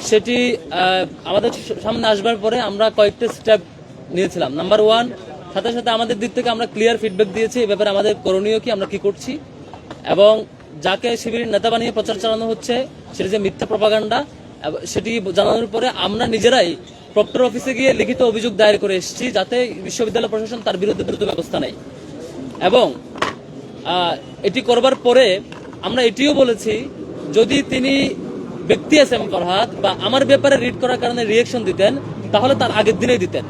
সেটি আমাদের সামনে আসবার পরে আমরা কয়েকটা স্টেপ নিয়েছিলাম। নাম্বার ওয়ান, সাথে সাথে আমাদের দিক থেকে আমরা ক্লিয়ার ফিডব্যাক দিয়েছি এই ব্যাপারে আমাদের করণীয় কি, আমরা কি করছি, এবং যাকে শিবিরের নেতা বানিয়ে প্রচার চালানো হচ্ছে সেটি যে মিথ্যা প্রপাগান্ডা সেটি জানানোর পরে আমরা নিজেরাই প্রক্টর অফিসে গিয়ে লিখিত অভিযোগ দায়ের করে এসেছি যাতে বিশ্ববিদ্যালয় প্রশাসন তার বিরুদ্ধে দ্রুত ব্যবস্থা নেয়। এবং এটি করবার পরে আমরা এটিও বলেছি যদি তিনি ব্যক্তি এস এম ফরহাদ বা আমার ব্যাপারে রিড করার কারণে রিয়েকশন দিতেন তাহলে তার আগের দিনেই দিতেন,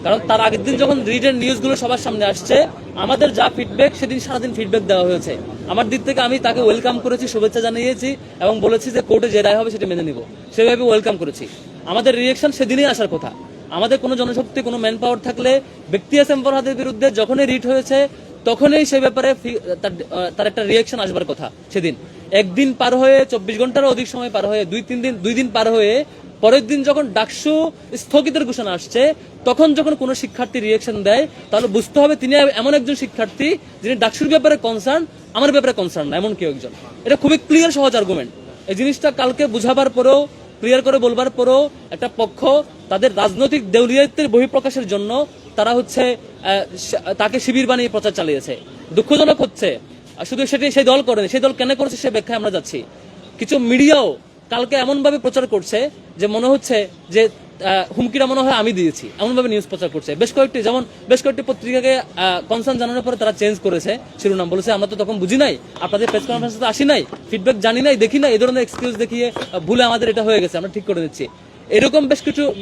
কারণ তার আগের দিন যখন রিডের নিউজগুলো সবার সামনে আসছে আমাদের যা ফিডব্যাক সেদিন সারাদিন ফিডব্যাক দেওয়া হয়েছে। আমার দিক থেকে আমি তাকে ওয়েলকাম করেছি, শুভেচ্ছা জানিয়েছি এবং বলেছি যে কোর্টে যে রায় হবে সেটা মেনে নিব, সেভাবে ওয়েলকাম করেছি। আমাদের রিয়েকশন সেদিনই আসার কথা। আমাদের কোনো জনশক্তি কোনো ম্যান পাওয়ার থাকলে ব্যক্তি এস এম ফরহাদের বিরুদ্ধে যখনই রিট হয়েছে তখনই সে ব্যাপারে তার একটা রিয়েকশন আসবার কথা। সেদিন একদিন পার হয়ে 24 ঘন্টারও অধিক সময় পার হয়ে দুই দিন পার হয়ে পরের দিন যখন ডাকসু স্থগিতের ঘোষণা আসছে তখন যখন কোনো শিক্ষার্থী রিয়েকশন দেয় তাহলে বুঝতে হবে তিনি এমন একজন শিক্ষার্থী যিনি ডাকসুর ব্যাপারে কনসার্ন, আমার ব্যাপারে কনসার্ন না, এমন কেউ একজন। এটা খুবই ক্লিয়ার সহজ আর্গুমেন্ট। এই জিনিসটা কালকে বুঝাবার পরেও ক্লিয়ার করে বলবার পরেও একটা পক্ষ তাদের রাজনৈতিক দেউলিয়াতের বহিঃপ্রকাশের জন্য তারা হচ্ছে তাকে শিবির বানিয়ে প্রচার চালিয়েছে। দুঃখজনক হচ্ছে শুধু সেটি সেই দল করেনি, সেই দল কেন করেছে সে ব্যাখ্যায় আমরা যাচ্ছি। কিছু মিডিয়াও কালকে এমন ভাবে প্রচার করছে যে মনে হচ্ছে যে হুমকিটা মনে হয় আমি দিয়েছি, এমন ভাবে নিউজ প্রচার করছে। বেশ কয়েকটি পত্রিকাকে কনসার্ন জানানোর পরে তারা চেঞ্জ করেছে শিরোনাম, বলেছে আমরা তো তখন বুঝি নাই, আপনাদের প্রেস কনফারেন্সে তো আসি নাই, ফিডব্যাক জানি নাই, দেখি নাই, এই ধরনের এক্সকিউজ দেখিয়ে ভুলে আমাদের এটা হয়ে গেছে, আমরা ঠিক করে দিচ্ছি। এরকম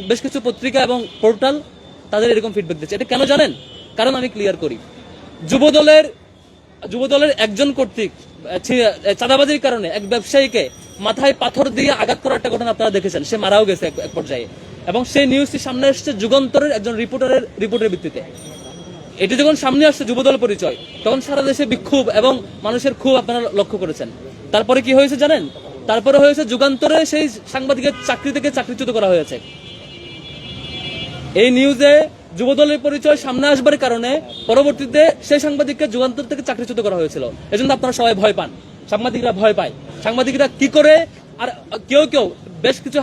বেশ কিছু পত্রিকা এবং পোর্টাল তাদের এরকম ফিডব্যাক দিচ্ছে। এটা কেন জানেন? কারণ আমি ক্লিয়ার করি, যুবদলের একজন কর্তৃক চাঁদাবাজির কারণে এক ব্যবসায়ীকে মাথায় পাথর দিয়ে আঘাত করার একটা ঘটনা আপনারা দেখেছেন, সে মারাও গেছে এক পর্যায়ে, এবং সেই নিউজটি সামনে এসেছে যুগান্তরের একজন রিপোর্টের ভিত্তিতে। এটি যখন সামনে আসছে যুবদল পরিচয়, তখন সারা দেশে বিক্ষোভ এবং মানুষের ক্ষোভ আপনারা লক্ষ্য করেছেন। তারপরে কি হয়েছে জানেন? তারপরে হয়েছে যুগান্তরে সেই সাংবাদিকের চাকরি থেকে চাকরিচ্যুত করা হয়েছে। এই নিউজে যুবদলের পরিচয় সামনে আসবার কারণে পরবর্তীতে সেই সাংবাদিককে যুগান্তর থেকে চাকরিচ্যুত করা হয়েছিল। এজন্য আপনারা সবাই ভয় পান, সাংবাদিকরা ভয় পায়। সাংবাদিকরা কি করে, আর কেউ বেশ কিছু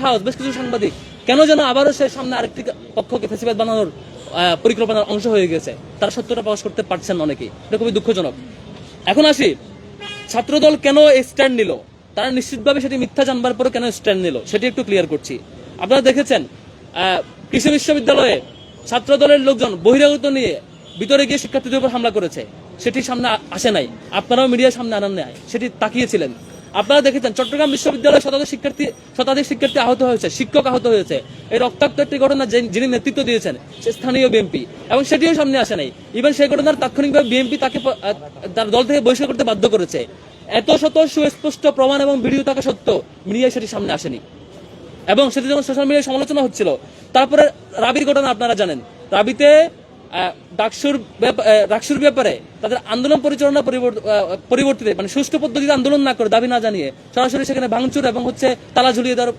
সাংবাদিক কেন যেন আবারও সেই সামনে আরেকটি পক্ষকে ফেসিবাদ বানানোর পরিকল্পনার অংশ হয়ে গেছে। তারা সত্যটা প্রকাশ করতে পারছেন না অনেকেই, এটা খুবই দুঃখজনক। এখন আসি, ছাত্রদল কেন স্ট্যান্ড নিল, তারা নিশ্চিতভাবে সেটি মিথ্যা জানবার পরে কেন স্ট্যান্ড নিল সেটি একটু ক্লিয়ার করছি। আপনারা দেখেছেন কৃষি বিশ্ববিদ্যালয়ে ছাত্রদলের লোকজন বহিরাগত নিয়ে ভিতরে গিয়ে শিক্ষার্থীদের উপর হামলা করেছে, সেটি সামনে আসে নাই, আপনারাও মিডিয়ার সামনে আনান নাই, সেটি তাকিয়েছিলেন। আপনারা দেখেছেন চট্টগ্রাম বিশ্ববিদ্যালয়ে শতাধিক শিক্ষার্থী আহত হয়েছে, শিক্ষক আহত হয়েছে। এই রক্তাক্ত একটি ঘটনা যিনি নেতৃত্ব দিয়েছেন সে স্থানীয় বিএনপি, এবং সেটিও সামনে আসে নাই। ইভেন সেই ঘটনার তাৎক্ষণিকভাবে বিএনপি তাকে তার দল থেকে বহিষ্কার করতে বাধ্য করেছে। এত শত সুস্পষ্ট প্রমাণ এবং ভিডিও থাকা সত্ত্বেও মিডিয়ায় সেটি সামনে আসেনি, এবং সেটি যখন সোশ্যাল মিডিয়ায় সমালোচনা হচ্ছিল। তারপরে রাবির ঘটনা আপনারা জানেন, রাবিতে ডাকসুর ব্যাপারে তাদের আন্দোলন পরিচালনা পরিবর্তিতে মানে সুষ্ঠু পদ্ধতিতে আন্দোলন না করে, দাবি না জানিয়ে সরাসরি সেখানে ভাঙচুর এবং হচ্ছে তালা ঝুলিয়ে দেওয়ার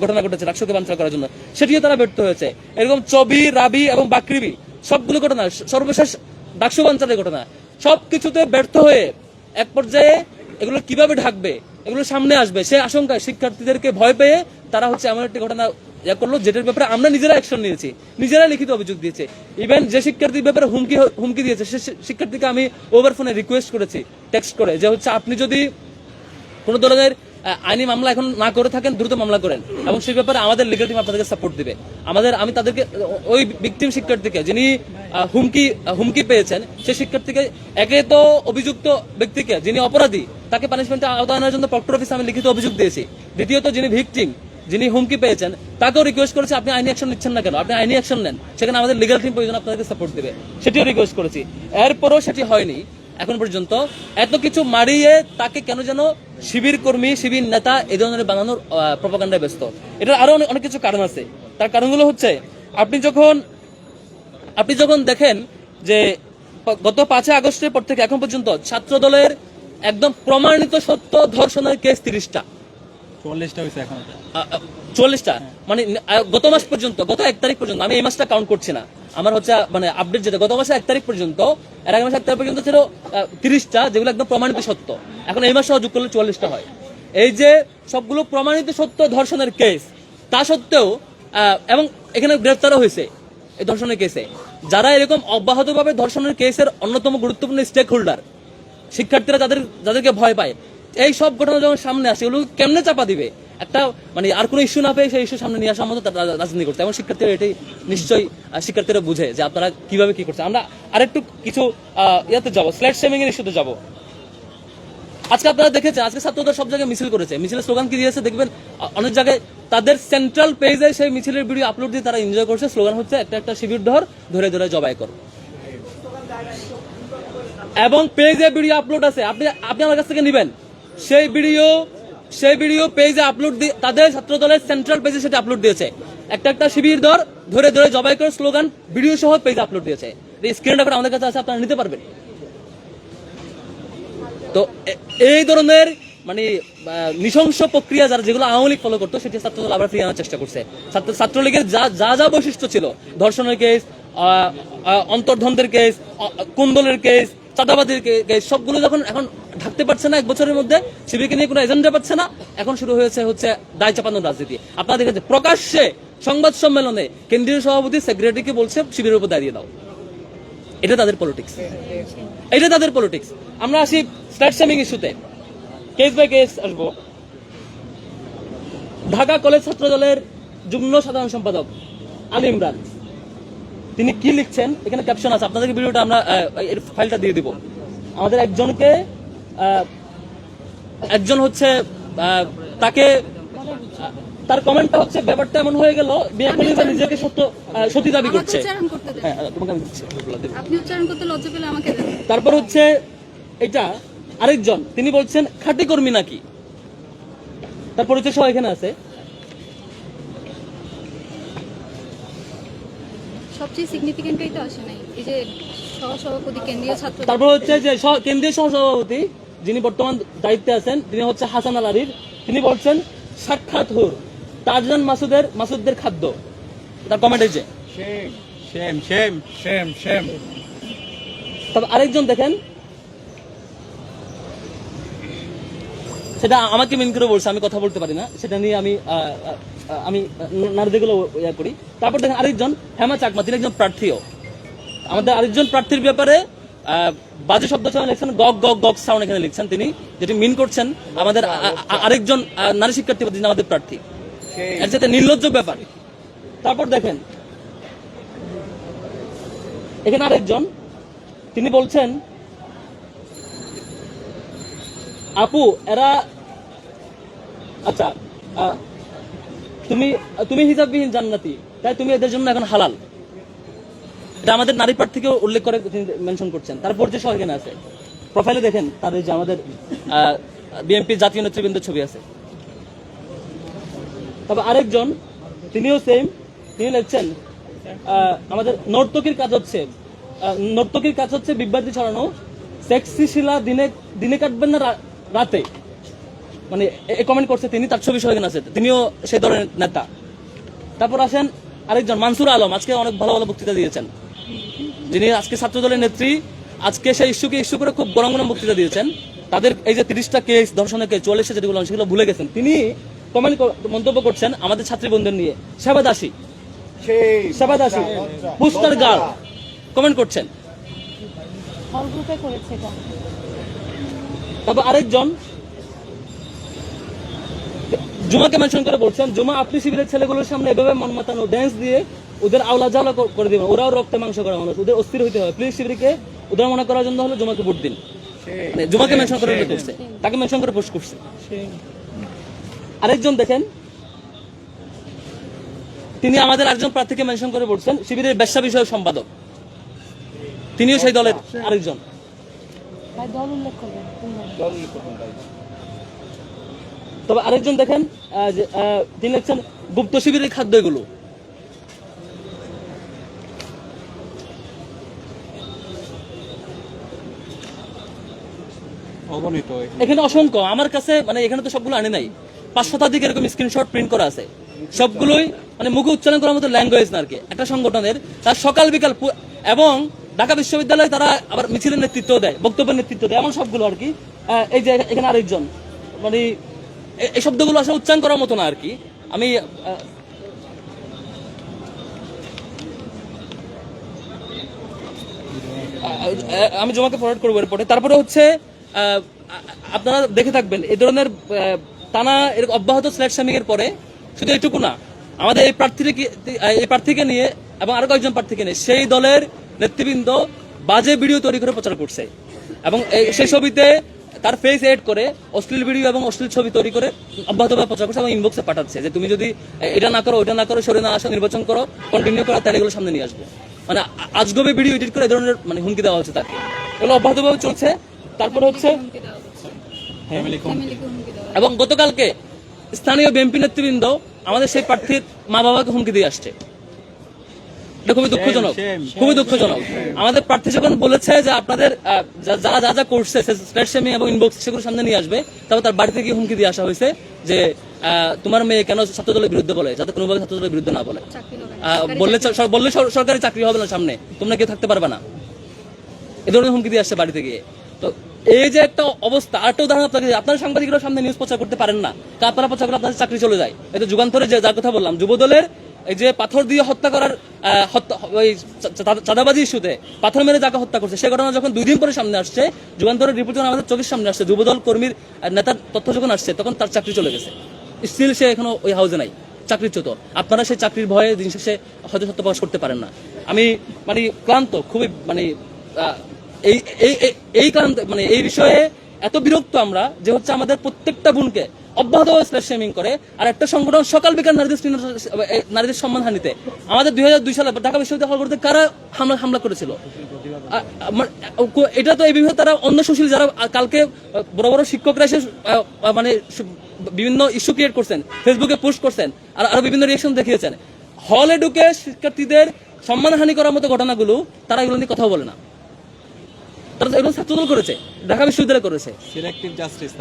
ঘটনা ঘটেছে ডাকসুকে বানচাল করার জন্য, সেটিও তারা ব্যর্থ হয়েছে। এরকম চবি, রাবি এবং বাকরিবি সবগুলো ঘটনা, সর্বশেষ ডাকসু বানচালের ঘটনা, সবকিছুতে ব্যর্থ হয়ে এক পর্যায়ে এগুলো কিভাবে ঢাকবে, এগুলো সামনে আসবে সে আশঙ্কায় শিক্ষার্থীদেরকে ভয় পেয়ে তারা হচ্ছে এমন একটি ঘটনা করলো যেটার ব্যাপারে আমরা নিজেরা অ্যাকশন নিয়েছি, নিজেরা লিখিত অভিযোগ দিয়েছে। ইভেন যে শিক্ষার্থীর ব্যাপারে হুমকি দিয়েছে সে শিক্ষার্থীকে আমি ওভার ফোনে রিকোয়েস্ট করেছি টেক্সট করে, যে হচ্ছে আপনি যদি কোনো ধরনের আইনি মামলা এখন না করে থাকেন দ্রুত মামলা করেন, এবং সেই ব্যাপারে আমাদের লিগ্যাল টিম আপনাদেরকে সাপোর্ট দিবে। আমি তাদেরকে ওই ভিকটিম শিক্ষার্থীকে যিনি হুমকি পেয়েছেন সেই শিক্ষার্থীকে, একে তো অভিযুক্ত ব্যক্তিকে যিনি অপরাধী তাকে পানিশমেন্টের আওতায় আনার জন্য প্রক্টর অফিসে আমি লিখিত অভিযোগ দিয়েছি। দ্বিতীয়ত যিনি ভিকটিম, যিনি হুমকি পেয়েছেন তাকেও রিকোয়েস্ট করেছি আপনি আইনি অ্যাকশন নিচ্ছেন না কেন, আপনি আইনি অ্যাকশন নেন, সেখানে আমাদের লিগ্যাল টিম প্রয়োজন আপনাদেরকে সাপোর্ট দিবে, সেটিও রিকোয়েস্ট করেছি। এরপরও সেটি হয়নি এখন পর্যন্ত। এত কিছু মারিয়ে তাকে কেন যেন শিবির কর্মী, শিবির নেতা এই ধরনের বানানোর প্রপাগান্ডায় ব্যস্ত। এটার আরো অনেক কিছু কারণ আছে। তার কারণগুলো হচ্ছে, আপনি যখন দেখেন যে গত 5 আগস্টের পর থেকে এখন পর্যন্ত ছাত্র দলের একদম প্রমাণিত সত্য ধর্ষণের কেস 30টা, 44টা, মানে গত মাস পর্যন্ত, গত 1 তারিখ পর্যন্ত, আমি এই মাসটা কাউন্ট করছি না, আমার হচ্ছে মানে আপডেট যেটা গত মাসে 1 তারিখ পর্যন্ত, এর আগে মাসে 1 তারিখ পর্যন্ত ছিল 30টা, যেগুলো একদম প্রমাণিত সত্য। এখন এই মাসে যোগ করলে 44টা হয়। এই যে সবগুলো প্রমাণিত সত্য ধর্ষণের কেস, তা সত্ত্বেও এবং এখানে গ্রেফতারও হয়েছে এই ধর্ষণের কেসে। যারা এরকম অব্যাহতভাবে ধর্ষণের কেসের অন্যতম গুরুত্বপূর্ণ স্টেক হোল্ডার, শিক্ষার্থীরা যাদেরকে ভয় পায়, এই সব ঘটনা যখন সামনে আসে এগুলো কেমনে চাপা দিবে? একটা মানে আর কোনো ইস্যু না পেয়ে সেই ইস্যু সামনে নিয়ে আসার মতো তারা রাজনীতি করতে, এবং শিক্ষার্থীরা এটাই নিশ্চয়ই শিক্ষার্থীরা বুঝে যে আপনারা কিভাবে কি করছে। আমরা আরেকটু কিছু ইয়াতে যাবো, স্ল্যাট শেমিং এর ইস্যুতে যাবো। আজকে আপনারা দেখেছেন, আজকে ছাত্রদের সব জায়গায় মিছিল করেছে, মিছিলের স্লোগান কি দিয়েছে দেখবেন, অনেক জায়গায় তাদের সেন্ট্রাল পেজে সেই মিছিলের ভিডিও আপলোড দিয়ে তারা এনজয় করছে। স্লোগান হচ্ছে একটা শিবির ধরে ধরে জবাই কর, এবং পেজে ভিডিও আপলোড আছে, আপনি আমার কাছ থেকে নেবেন সেই ভিডিও পেজে আপলোড দিয়ে তাদের ছাত্র দলের সেন্ট্রাল পেজে সেটা আপলোড দিয়েছে। একটা শিবির ধরে ধরে জবাই কর স্লোগান ভিডিও সহ পেজে আপলোড দিয়েছে। স্ক্রিন রেকর্ড আমাদের কাছে আছে, আপনারা নিতে পারবেন। তো এই ধরনের মানে নৃশংস প্রক্রিয়া যেগুলো আওয়ামী লীগ ফলো করতো, সেটি ছাত্রদল আবার ফিরিয়ে আনার চেষ্টা করছে। ছাত্রলীগের যা বৈশিষ্ট্য ছিল, ধর্ষণের কেস, অন্তর্দ্বন্দ্বের কেস, কুন্দলের কেস, চাঁদাবাদের কেস, সবগুলো যখন এখন ঢাকতে পারছে না, এক বছরের মধ্যে শিবিরকে নিয়ে কোনো এজেন্ডা পাচ্ছে না, এখন শুরু হচ্ছে দায় চাপানোর রাজনীতি। আপনারা দেখেছেন প্রকাশ্যে সংবাদ সম্মেলনে কেন্দ্রীয় সভাপতি সেক্রেটারিকে বলছে শিবিরের উপর দাঁড়িয়ে দাও। এটা তাদের পলিটিক্স। আমরা আসি স্ল্যাট শেমিং ইস্যুতে, কেস বাই কেস আসবো। ঢাকা কলেজ ছাত্র দলের যুগ্ম সাধারণ সম্পাদক আলী ইমরান, তিনি কি লিখছেন, এখানে ক্যাপশন আছে, আপনাদের ভিডিওটা আমরা এর ফাইলটা দিয়ে দিব। আমাদের একজন হচ্ছে তাকে, তার কমেন্টটা হচ্ছে, ব্যাপারটা এমন হয়ে গেল বিয়াকুলি নিজেকে সতী দাবি করছে। তারপর হচ্ছে এটা আরেকজন, তিনি বলছেন খাঁটি কর্মী নাকি, তার পরিচয় সহ এখানে আছে। সবচেয়ে সিগনিফিকেন্টই তো আসে নাই, এই যে সহসভাপতি কেন্দ্রীয় ছাত্র, তারপর হচ্ছে যে কেন্দ্রীয় সহসভাপতি যিনি বর্তমান দায়িত্বে আছেন, তিনি হচ্ছে হাসান আল আরির, তিনি বলছেন সাক্ষাৎ হুর তাজদান মাসুদদের খাদ্য। তার কমেন্ট এই যে সেম। তবে আরেকজন দেখেন, সেটা আমাকে মিন করে বলছে, আমি কথা বলতে পারি না, সেটা নিয়ে আমি নারীদেরগুলো ইয়া করি। তারপর দেখেন আরেকজন হেমা চাকমা, তিনি একজন প্রার্থীও। আমাদের আরেকজন প্রার্থীর ব্যাপারে বাজে শব্দ লিখছেন, গগ সাউন্ড এখানে লিখছেন, তিনি যেটি মিন করছেন আমাদের আরেকজন নারী শিক্ষার্থী, যিনি আমাদের প্রার্থী, এর সাথে নির্লজ্জ ব্যাপার। তারপর দেখেন এখানে আরেকজন, তিনি বলছেন আপু এরা, আচ্ছা তুমি হিজাববিহীন জান্নাতি, তাই তুমি এদের জন্য এখন হালাল। এটা আমাদের নারী প্রার্থীকে উল্লেখ করে মেনশন করছেন। তারপর যে সহ এখানে আছে, প্রোফাইলে দেখেন তাদের যে আমাদের বিএনপি জাতীয় নেতৃবৃন্দের ছবি আছে। তবে আরেকজন, তিনিও সেম, তিনি লিখছেন আমাদের নর্তকীর কাজ হচ্ছে বিভ্রান্তি ছড়ানো, সেক্সি শিলা দিনে কাটবেন না রাতে, মানে কমেন্ট করছে তিনি, তার ছবি সহ এখানে আছে, তিনিও সেই ধরনের নেতা। তারপর আসেন আরেকজন মানসুর আলম, আজকে অনেক ভালো বক্তৃতা দিয়েছেন, যিনি আজকে ছাত্র দলের নেত্রী, আজকে সেই ইস্যু করে খুব গরম বক্তৃতা দিয়েছেন। তাদের এই যে 30টা কেস, ধর্ষণের কেস, 44 যেগুলো সেগুলো ভুলে গেছেন, তিনি মন্তব্য করছেন আমাদের ছাত্রী বোনদের নিয়ে, সেবাদাসী পুস্টার গার্ল কমেন্ট করছেন। তারপর আরেকজন জুমাকে মেনশন করে বলছেন, জুমা আপনি শিবিরের ছেলেগুলোর সামনে এভাবে মন মাতানো ড্যান্স দিয়ে ওদের আওলা জাওলা করে দিবেন, ওরাও রক্তে মাংস করা মানুষ, ওদের অস্থির হইতে হবে, প্লিজ শিবিরকে উদার মনে করার জন্য হলে জুমাকে ভোট দিন। জুমাকে মেনশন করে করছে, তাকে মেনশন করে পোস্ট করছে। আরেকজন দেখেন, তিনি আমাদের আরেকজন প্রার্থীকে মেনশন করে বলছেন শিবিরের ব্যবসা বিষয়ক সম্পাদক, তিনিও সেই দলের আরেকজন। তবে আরেকজন দেখেন, তিনি লিখছেন গুপ্ত শিবিরের খাদ্য এগুলো। এখানে অসংখ্য, আমার কাছে মানে এখানে তো সবগুলো আনে নাই, 5 শতাধিক এরকম স্ক্রিনশট প্রিন্ট করা আছে, সবগুলোই মানে মুখে উচ্চারণ করার মতো ল্যাঙ্গুয়েজ না আর কি। একটা সংগঠনের তার সকাল বিকাল, এবং ঢাকা বিশ্ববিদ্যালয়ে তারা আবার মিছিলের নেতৃত্ব দেয়, বক্তব্যের নেতৃত্ব দেয়, এমন সবগুলো আর কি। এই যে এখানে আরেকজন, মানে এই শব্দগুলো আসলে উচ্চারণ করার মতো না আর কি। আমি আমি জমাকে ফরওয়ার্ড করবো এরপরে। তারপরে হচ্ছে আপনারা দেখে থাকবেন এই ধরনের টানা এরকম অব্যাহত স্ল্যাট শামিং এর পরে শুধু এইটুকু না, আমাদের এই প্রার্থীকে নিয়ে এবং আরো কয়েকজন প্রার্থীকে নিয়ে সেই দলের নেতৃবৃন্দ বাজে ভিডিও তৈরি করে প্রচার করছে এবং সেই ছবিতে তার ফেস এড করে অশ্লীল ভিডিও এবং অশ্লীল ছবি তৈরি করে অব্যাহতভাবে প্রচার করছে এবং ইনবক্সে পাঠাচ্ছে যে তুমি যদি এটা না করো, ওইটা না করো, সরে না আসো, নির্বাচন করো, কন্টিনিউ করো, তাহলে এগুলো সামনে নিয়ে আসবো। মানে আজগবে ভিডিও এডিট করে এই ধরনের মানে হুমকি দেওয়া হচ্ছে তাকে, এগুলো অব্যাহতভাবে চলছে। তারপরে হচ্ছে ফ্যামিলিকে হুমকি দেওয়া এবং গতকালকে স্থানীয় বিএনপি নেতৃবৃন্দ আমাদের সেই প্রার্থীর মা বাবাকে হুমকি দিয়ে আসছে। এটা খুবই দুঃখজনক, খুবই দুঃখজনক। আমাদের প্রার্থী যখন বলেছে যে আপনাদের যারা যা যা করছে স্ল্যাট শেমিং এবং ইনবক্স সেগুলো সামনে নিয়ে আসবে, তারপর তার বাড়িতে গিয়ে হুমকি দিয়ে আসা হয়েছে যে তোমার মেয়ে কেন ছাত্রদলের বিরুদ্ধে বলে, যাতে কোনোভাবে ছাত্রদলের বিরুদ্ধে না বলে। চাকরি হবে না। বললে সরকারি চাকরি হবে না, সামনে তোমরা কেউ থাকতে পারবে না, এ ধরনের হুমকি দিয়ে আসছে বাড়িতে গিয়ে। তো এই যে একটা অবস্থা, আরেকটা উদাহরণ আপনাকে, আপনারা সাংবাদিকরা সামনে নিউজ প্রচার করতে পারেন না, আপনারা প্রচার করে আপনাদের চাকরি চলে যায়। এটা যুগান্তরে যে যার কথা বললাম, যুবদলের এই যে পাথর দিয়ে হত্যা করার ওই চাঁদাবাজি ইস্যুতে পাথর মেরে যাকে হত্যা করছে, সে ঘটনা যখন 2 দিন পরে সামনে আসছে, যুগান্তরের রিপোর্ট যখন আমাদের চোখের সামনে আসছে, যুবদল কর্মীর নেতার তথ্য যখন আসছে, তখন তার চাকরি চলে গেছে। স্টিল সে এখনো ওই হাউসে নাই, চাকরিচ্যুত। আপনারা সেই চাকরির ভয়ে দিন শেষে হয়তো সত্য প্রকাশ করতে পারেন না। আমি মানে ক্লান্ত, খুবই মানে এই ক্লান্ত, মানে এই বিষয়ে এত বিরক্ত আমরা যে হচ্ছে আমাদের প্রত্যেকটা বোনকে অব্যাহতভাবে স্ল্যাট শেমিং করে। আর একটা সংগঠন সকাল বিকাল নারীদের সম্মানহানিতে, আমাদের 2002 সালে ঢাকা বিশ্ববিদ্যালয় হলগুলোতে কারা হামলা করেছিল, এটা তো এই বিষয়ে তারা অন্য সুশীল যারা কালকে বড় বড় শিক্ষকরা এসে মানে বিভিন্ন ইস্যু ক্রিয়েট করছেন, ফেসবুকে পোস্ট করছেন, আর আরো বিভিন্ন রিয়েকশন দেখিয়েছেন। হলে ঢুকে শিক্ষার্থীদের সম্মানহানি করার মতো ঘটনাগুলো তারা এগুলো নিয়ে কথাও বলে না। তারা এগুলো ছাত্রদল করেছে, ঢাকা বিশ্ববিদ্যালয় করেছে। সিলেক্টিভ জাস্টিস,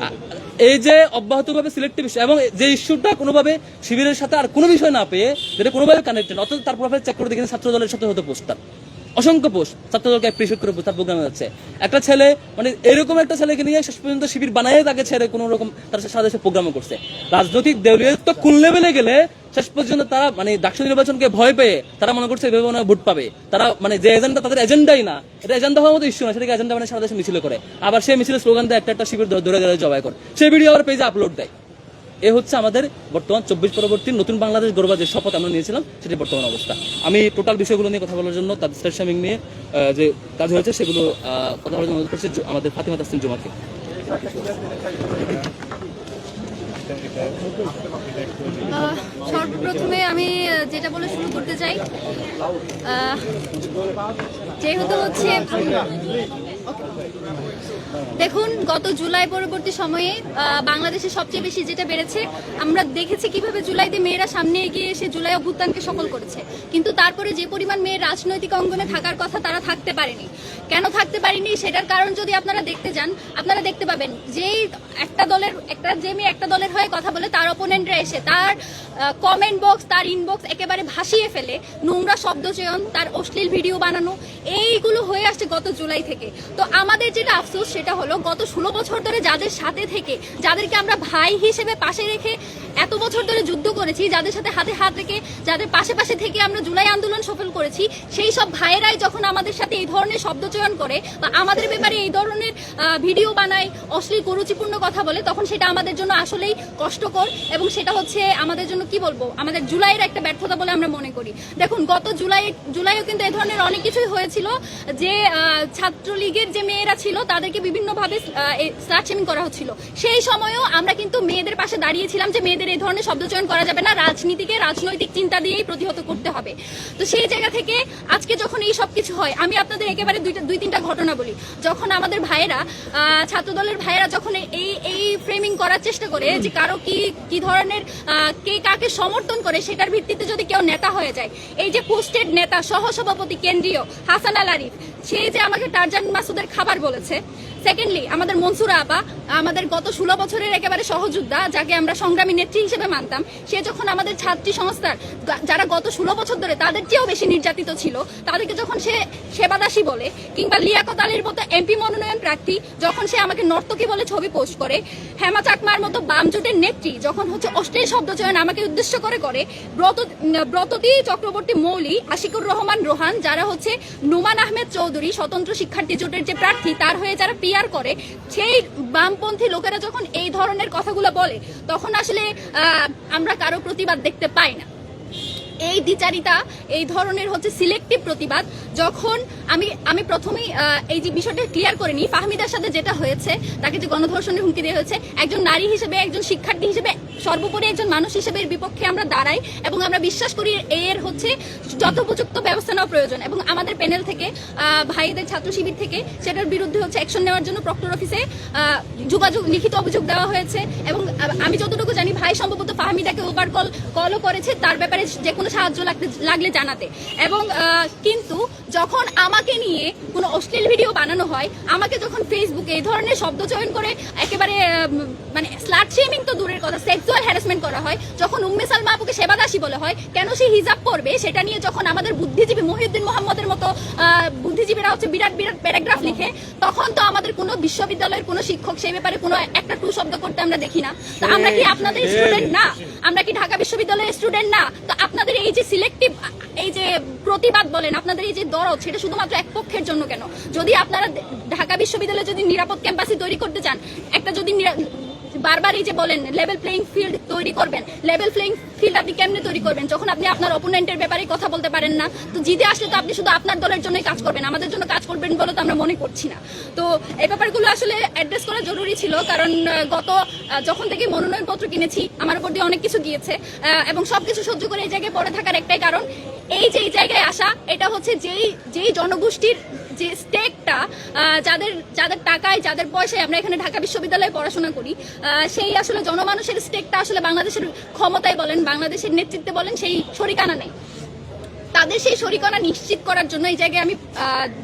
এই যে অব্যাহতভাবে সিলেক্টিভ ইস্যু এবং যে ইস্যুটা কোনোভাবে শিবিরের সাথে আর কোনো বিষয় না পেয়ে, যেটা কোনোভাবে কানেক্টেড, অথচ তার প্রোফাইল চেক করে দেখেন ছাত্রদলের সাথে হতো পোস্টার, অসংখ্য পোস্ট ছাত্রদলকে অ্যাপ্রিশিয়েট করে তার প্রোগ্রামে যাচ্ছে। একটা ছেলে মানে এরকম একটা ছেলেকে নিয়ে শেষ পর্যন্ত শিবির বানায় তাকে ছেড়ে কোনো রকম তার সাথে প্রোগ্রামও করছে। রাজনৈতিক দেউলিয়ত কোন লেভেলে গেলে শেষ পর্যন্ত তারা মানে ডাকসু নির্বাচনকে ভয় পেয়ে তারা মনে করছে এভাবে মনে ভোট পাবে। তারা মানে যে এজেন্ডা, তাদের এজেন্ডাই না, এটা এজেন্ডা হওয়ার মতো ইস্যু না, সেটাকে এজেন্ডা মানে সারা দেশে মিছিল করে, আবার সেই মিছিলের স্লোগান দেয় একটা শিবির ধরে ধরে জবাই করে, সেই ভিডিও আবার পেজে আপলোড দেয়। এ হচ্ছে আমাদের বর্তমান 24 পরবর্তী নতুন বাংলাদেশ গড়বার যে শপথ আমরা নিয়েছিলাম, সেটি বর্তমান অবস্থা। আমি টোটাল বিষয়গুলো নিয়ে কথা বলার জন্য, তাদের স্ল্যাট শেমিং নিয়ে যে কাজ হয়েছে সেগুলো কথা বলার জন্য অনুরোধ করছি আমাদের ফাতিমা তাসনিম জুমাকে। সর্বপ্রথমে আমি যেটা বলে শুরু করতে চাই, যেহেতু হচ্ছে দেখুন গত জুলাই পরবর্তী সময়ে বাংলাদেশে সবচেয়ে বেশি যেটা বেড়েছে, আমরা দেখেছি কিভাবে জুলাইতে মেয়েরা সামনে এগিয়ে এসে জুলাই অভ্যুত্থানকে সফল করেছে। কিন্তু তারপরে যে পরিমাণ মেয়ের রাজনৈতিক অঙ্গনে থাকার কথা তারা থাকতে পারেনি। কেন থাকতে পারেনি সেটার কারণ যদি আপনারা দেখতে যান, আপনারা দেখতে পাবেন যে যে মেয়ে একটা দলের হয়ে কথা বলে, তার অপোনেন্টরা এসে তার কমেন্ট বক্স, তার ইনবক্স একেবারে ভাসিয়ে ফেলে, নোংরা শব্দ চয়ন, তার অশ্লীল ভিডিও বানানো, এইগুলো হয়ে আসছে গত জুলাই থেকে। তো আমাদের যেটা আফসোস সেটা হলো গত 16 বছর ধরে যাদের সাথে থেকে, যাদেরকে আমরা ভাই হিসেবে পাশে রেখে এত বছর ধরে যুদ্ধ করেছি, যাদের সাথে হাতে হাত রেখে, যাদের পাশে পাশে থেকে আমরা জুলাই আন্দোলন সফল করেছি, সেই সব ভাইয়েরাই যখন আমাদের সাথে এই ধরনের শব্দ চয়ন করে বা আমাদের ব্যাপারে এই ধরনের ভিডিও বানায়, অশ্লীল কুরুচিপূর্ণ কথা বলে, তখন সেটা আমাদের জন্য আসলেই কষ্টকর এবং সেটা হচ্ছে আমাদের জন্য কি বলবো, আমাদের জুলাইয়ের একটা ব্যর্থতা বলে আমরা মনে করি। দেখুন গত জুলাইও কিন্তু এই ধরনের অনেক কিছুই হয়েছিল, যে ছাত্রলীগের যে মেয়েরা ছিল তাদেরকে বিভিন্নভাবে স্ল্যাট শেমিং করা হচ্ছিল। সেই সময়ও আমরা কিন্তু মেয়েদের পাশে দাঁড়িয়েছিলাম যে মেয়েদের এই ধরনের শব্দচয়ন করা যাবে না, রাজনীতিকে রাজনৈতিক চিন্তা দিয়েই প্রতিহত করতে হবে। তো সেই জায়গা থেকে আজকে যখন এই সব কিছু হয়, আমি আপনাদের একেবারে দুই তিনটা ঘটনা বলি। যখন আমাদের ভাইয়েরা, ছাত্রদলের ভাইয়েরা যখন এই ফ্রেমিং করার চেষ্টা করে যে কারো কি ধরনের কে কাকে সমর্থন করে সেটার ভিত্তিতে যদি কেউ নেতা হয়ে যায়, এই যে পোস্টেড নেতা সহসভাপতি কেন্দ্রীয় হাসান আল আরিফ, সে যে আমাকে টারজান মাসুদের খাবার বলেছে, সেকেন্ডলি আমাদের মনসুরা আপা, আমাদের গত 16 বছরের একেবারে সহযোদ্ধা, যাকে আমরা সংগ্রামী নেত্রী হিসেবে মানতাম, সে যখন আমাদের ছাত্রী সংস্থার যারা গত 16 বছর ধরে তাদের চেয়েও বেশি নির্যাতিত ছিল, তাদেরকে যখন সে সেবাদাসী বলে, কিংবা লিয়াকত আলীর মতো এমপি মনোনয়ন প্রার্থী যখন সে আমাকে নর্তকী বলে ছবি পোস্ট করে, হেমা চাকমার মতো বাম জোটের নেত্রী যখন অশ্লীল শব্দ চয়ন আমাকে উদ্দেশ্য করে ব্রততী চক্রবর্তী মৌলী, আশিকুর রহমান রোহান, যারা নুমান আহমেদ চৌধুরী স্বতন্ত্র শিক্ষার্থী জোটের যে প্রার্থী, তার হয়ে যারা পিআর করে, সেই বামপন্থী লোকেরা যখন এই ধরনের কথাগুলো বলে, তখন আসলে আমরা কারো প্রতিবাদ দেখতে পাই না। এই দ্বিচারিতা, এই ধরনের সিলেক্টিভ প্রতিবাদ, যখন আমি প্রথমেই এই যে বিষয়টা ক্লিয়ার করে নিই, ফাহমিদার সাথে যেটা হয়েছে, তাকে যে গণধর্ষণের হুমকি দেওয়া হয়েছে, একজন নারী হিসেবে, একজন শিক্ষার্থী হিসেবে, সর্বোপরি একজন মানুষ হিসেবে এর বিপক্ষে আমরা দাঁড়াই এবং আমরা বিশ্বাস করি এর যথোপযুক্ত ব্যবস্থা নেওয়া প্রয়োজন। এবং আমাদের প্যানেল থেকে, ভাইদের ছাত্র শিবির থেকে সেটার বিরুদ্ধে অ্যাকশন নেওয়ার জন্য প্রক্টর অফিসে লিখিত অভিযোগ দেওয়া হয়েছে। এবং আমি যতটুকু জানি, ভাই সম্ভবত ফাহমিদাকে ওভার কলও করেছে তার ব্যাপারে যে কোনো সাহায্য লাগলে জানাতে। এবং কিন্তু যখন আমাকে নিয়ে কোনো অশ্লীল ভিডিও বানানো হয়, আমাকে যখন ফেসবুকে এই ধরনের শব্দ চয়ন করে একেবারে মানে স্লাট শেমিং তো দূরের কথা, সেক্সুয়াল হ্যারাসমেন্ট করা হয়, যখন উম্মে সালমা আপুকে সেবাদাসী বলা হয়, কেন সে হিজাব পরবে সেটা নিয়ে যখন আমাদের বুদ্ধিজীবী মহিউদ্দিন মোহাম্মদের মতো বুদ্ধিজীবীরা বিরাট বিরাট প্যারাগ্রাফ লিখে, তখন তো আমাদের কোনো বিশ্ববিদ্যালয়ের কোনো শিক্ষক সেই ব্যাপারে কোনো একটা টু শব্দ করতে আমরা দেখি না। তো আমরা কি আপনাদের স্টুডেন্ট না? আমরা কি ঢাকা বিশ্ববিদ্যালয়ের স্টুডেন্ট না? তো আপনাদের এই যে সিলেক্টিভ এই যে প্রতিবাদ বলেন, আপনাদের এই যে দরদ, সেটা শুধুমাত্র এক পক্ষের জন্য কেন? যদি আপনারা ঢাকা বিশ্ববিদ্যালয়ে যদি নিরাপদ ক্যাম্পাসই তৈরি করতে চান, একটা যদি বারবার এই যে বলেন লেভেল প্লেইং ফিল্ড তৈরি করবেন, লেভেল প্লেইং ফিল্ড আপনি কেমনে তৈরি করবেন যখন আপনি আপনার অপোনেন্টের ব্যাপারে কথা বলতে পারেন না? তো জিতে আসলে তো আপনি শুধু আপনার দলের জন্যই কাজ করবেন, আমাদের জন্য কাজ করবেন বলে তো আমরা মনে করছি না। তো এই ব্যাপারগুলো আসলে অ্যাড্রেস করা জরুরি ছিল, কারণ যখন থেকে মনোনয়নপত্র কিনেছি আমার উপর দিয়ে অনেক কিছু গিয়েছে, এবং সবকিছু সহ্য করে এই জায়গায় পড়ে থাকার একটাই কারণ, এই যে এই জায়গায় আসা, এটা যেই জনগোষ্ঠীর যে স্টেকটা, যাদের টাকায়, যাদের পয়সায় আমরা এখানে ঢাকা বিশ্ববিদ্যালয়ে পড়াশোনা করি, সেই আসলে জনমানুষের স্টেকটা আসলে বাংলাদেশের ক্ষমতায় বলেন, বাংলাদেশের নেতৃত্বে বলেন, সেই শরিকানা নেই। তাদের সেই শরিকানা নিশ্চিত করার জন্য এই জায়গায় আমি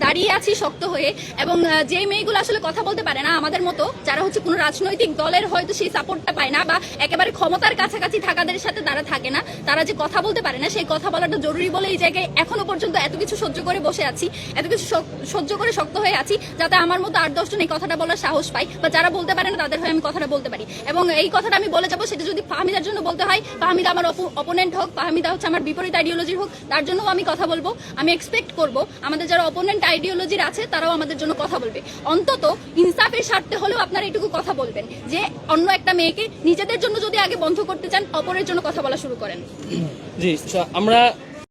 দাঁড়িয়ে আছি শক্ত হয়ে। এবং যে মেয়েগুলো আসলে কথা বলতে পারে না, আমাদের মতো যারা কোনো রাজনৈতিক দলের হয়তো সেই সাপোর্টটা পায় না, বা একেবারে ক্ষমতার কাছাকাছি থাকাদের সাথে তারা থাকে না, তারা যে কথা বলতে পারে না, সেই কথা বলাটা জরুরি বলে এই জায়গায় এখনো পর্যন্ত এত কিছু সহ্য করে বসে আছি, এত কিছু সহ্য করে শক্ত হয়ে আছি, যাতে আমার মতো 8-10 জন এই কথাটা বলার সাহস পাই, বা যারা বলতে পারে না তাদের হয়ে আমি কথাটা বলতে পারি। এবং এই কথাটা আমি বলে যাবো, সেটা যদি ফাহমিদার জন্য বলতে হয়, ফাহমিদা আমার অপোনেন্ট হোক, ফাহমিদা আমার বিপরীত আইডিওলজির হোক, তার জন্য আমি কথা বলবো। আমি এক্সপেক্ট করব আমাদের যারা অপোনেন্ট আইডিওলজির আছে তারাও আমাদের জন্য কথা বলবে। অন্তত ইনসাফের স্বার্থে হলেও আপনারা এটুকু কথা বলবেন যে অন্য একটা মেয়েকে নিজেদের জন্য যদি আগে বন্ধ করতে চান, অপরের জন্য কথা বলা শুরু করেন। জি, আমরা